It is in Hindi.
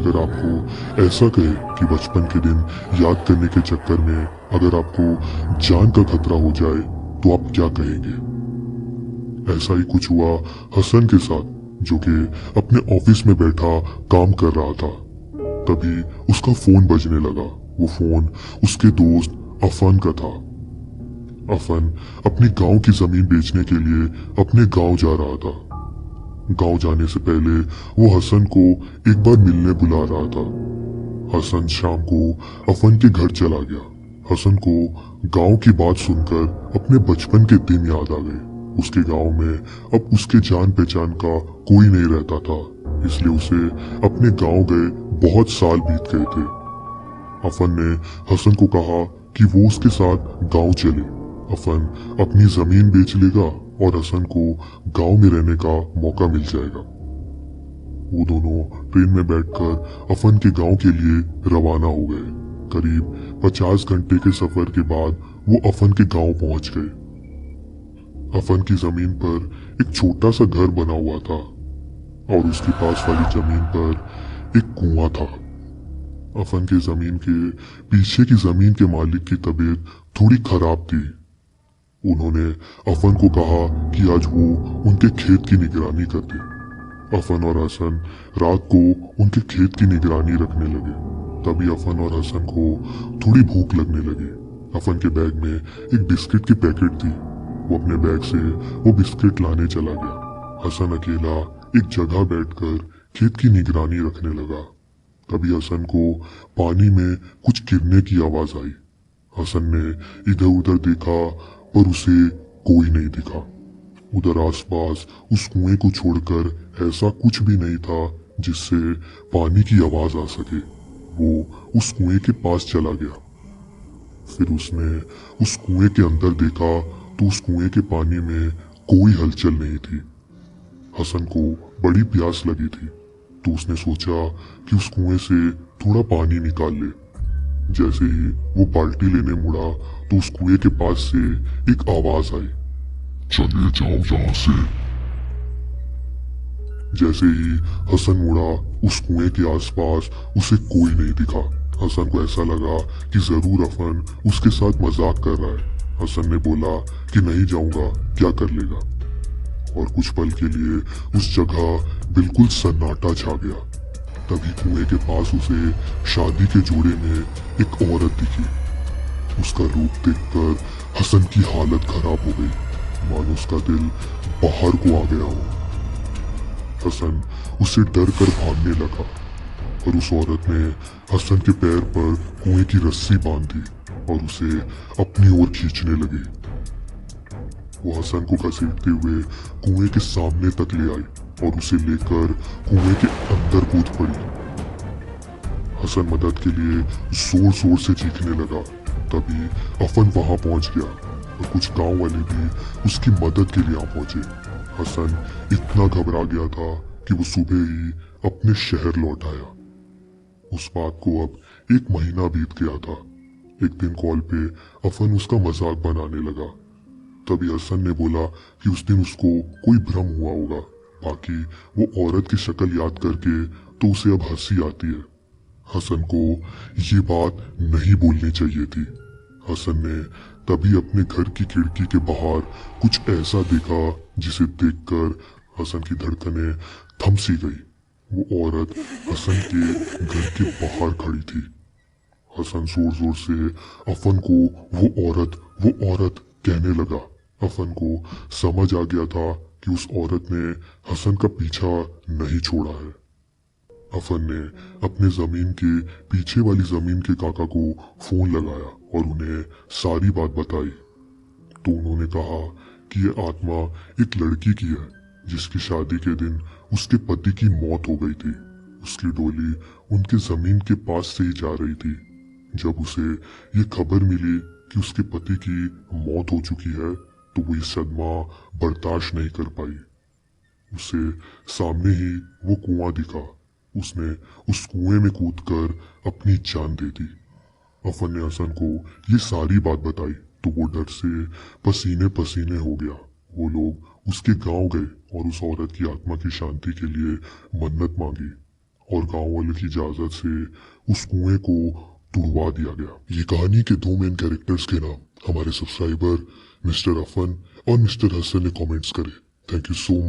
अगर आपको ऐसा कहे कि बचपन के दिन याद करने के चक्कर में अगर आपको जान का खतरा हो जाए तो आप क्या कहेंगे? ऐसा ही कुछ हुआ हसन के साथ, जो कि अपने ऑफिस में बैठा काम कर रहा था। तभी उसका फोन बजने लगा। वो फोन उसके दोस्त अफन का था। अफन अपने गांव की जमीन बेचने के लिए अपने गांव जा रहा था। गांव जाने से पहले वो हसन को एक बार मिलने बुला रहा था। हसन शाम को अफन के घर चला गया। हसन को गांव की बात सुनकर अपने बचपन के दिन याद आ गए। उसके गांव में अब उसके जान पहचान का कोई नहीं रहता था, इसलिए उसे अपने गांव गए बहुत साल बीत गए थे। अफन ने हसन को कहा कि वो उसके साथ गांव चले। अफन अपनी जमीन बेच लेगा और हसन को गांव में रहने का मौका मिल जाएगा। वो दोनों ट्रेन में बैठकर अफन के गांव के लिए रवाना हो गए। करीब 50 घंटे के सफर के बाद वो अफन के गांव पहुंच गए। अफन की जमीन पर एक छोटा सा घर बना हुआ था और उसके पास वाली जमीन पर एक कुआं था। अफन के जमीन के पीछे की जमीन के मालिक की तबीयत थोड़ी खराब थी। उन्होंने अफन को कहा कि आज वो उनके खेत की निगरानी कर दे। अफन और हसन रात को उनके खेत की निगरानी रखने लगे। तभी अफन और हसन को थोड़ी भूख लगने लगी। अफन के बैग में एक बिस्किट की पैकेट थी। वो अपने बैग से वो बिस्किट लाने चला गया। हसन अकेला एक जगह बैठकर खेत की निगरानी रखने लगा। तभी हसन को पानी में कुछ गिरने की आवाज आई। हसन ने इधर उधर देखा पर उसे कोई नहीं दिखा। उधर आसपास उस कुएं को छोड़कर ऐसा कुछ भी नहीं था जिससे पानी की आवाज आ सके। वो उस कुएं के पास चला गया। फिर उसने उस कुएं के अंदर देखा तो उस कुएं के पानी में कोई हलचल नहीं थी। हसन को बड़ी प्यास लगी थी तो उसने सोचा कि उस कुएं से थोड़ा पानी निकाल ले। जैसे ही वो बाल्टी लेने मुड़ा तो उस कुएं के पास से एक आवाज आई, चले जाओ यहां से। जैसे ही हसन मुड़ा उस कुएं के आसपास उसे कोई नहीं दिखा। हसन को ऐसा लगा कि जरूर अफन उसके साथ मजाक कर रहा है। हसन ने बोला कि नहीं जाऊंगा, क्या कर लेगा। और कुछ पल के लिए उस जगह बिल्कुल सन्नाटा छा गया। तभी कुएं के पास उसे शादी के जोड़े में एक औरत दिखी। उसका रूप देखकर हसन की हालत खराब हो गई, मानो उसका दिल बाहर को आ गया हो। हसन उसे डर कर भागने लगा और उस औरत ने हसन के पैर पर कुएं की रस्सी बांध दी और उसे अपनी ओर खींचने लगी। वो हसन को घसीटते हुए कुएं के सामने तक ले आई और उसे लेकर कुएं के अंदर कूद पड़ी। हसन मदद के लिए जोर जोर से चीखने लगा। तभी अफन वहां पहुंच गया और कुछ गांव वाले भी उसकी मदद के लिए आ पहुंचे। हसन इतना घबरा गया था कि वो सुबह ही अपने शहर लौट आया। उस बात को अब 1 महीना बीत गया था। एक दिन कॉल पे अफन उसका मजाक बनाने लगा। तभी हसन ने बोला कि उस दिन उसको कोई भ्रम हुआ होगा, बाकी वो औरत की शक्ल याद करके तो उसे अब हंसी आती है। हसन को ये बात नहीं बोलनी चाहिए थी। हसन ने तभी अपने घर की खिड़की के बाहर कुछ ऐसा देखा जिसे देखकर हसन की धड़कनें थम सी गई। वो औरत हसन के घर के बाहर खड़ी थी। हसन जोर जोर से अफन को वो औरत कहने लगा। अफन को समझ आ गया था कि उस औरत ने हसन का पीछा नहीं छोड़ा है। अफन ने अपने जमीन के पीछे वाली जमीन के काका को फोन लगाया और उन्हें सारी बात बताई। तो उन्होंने कहा कि ये आत्मा एक लड़की की है जिसकी शादी के दिन उसके पति की मौत हो गई थी। उसकी डोली उनके जमीन के पास से ही जा रही थी। जब उसे ये खबर मिली कि उसके पति की मौत हो चुकी है तो वो ये सदमा बर्दाश्त नहीं कर पाई। उसे सामने ही वो कुआं दिखा। उसने उस कुएं में कूदकर अपनी जान दे दी। अफन ने हसन को ये सारी बात बताई तो वो डर से पसीने पसीने हो गया। वो लोग उसके गांव गए और उस औरत की आत्मा की शांति के लिए मन्नत मांगी और गांव वालों की इजाजत से उस कुएं को तुड़वा दिया गया। ये कहानी के दो मेन कैरेक्टर्स के नाम हमारे सब्सक्राइबर मिस्टर रफन और मिस्टर हसन ने कमेंट्स करे। Thank you so much.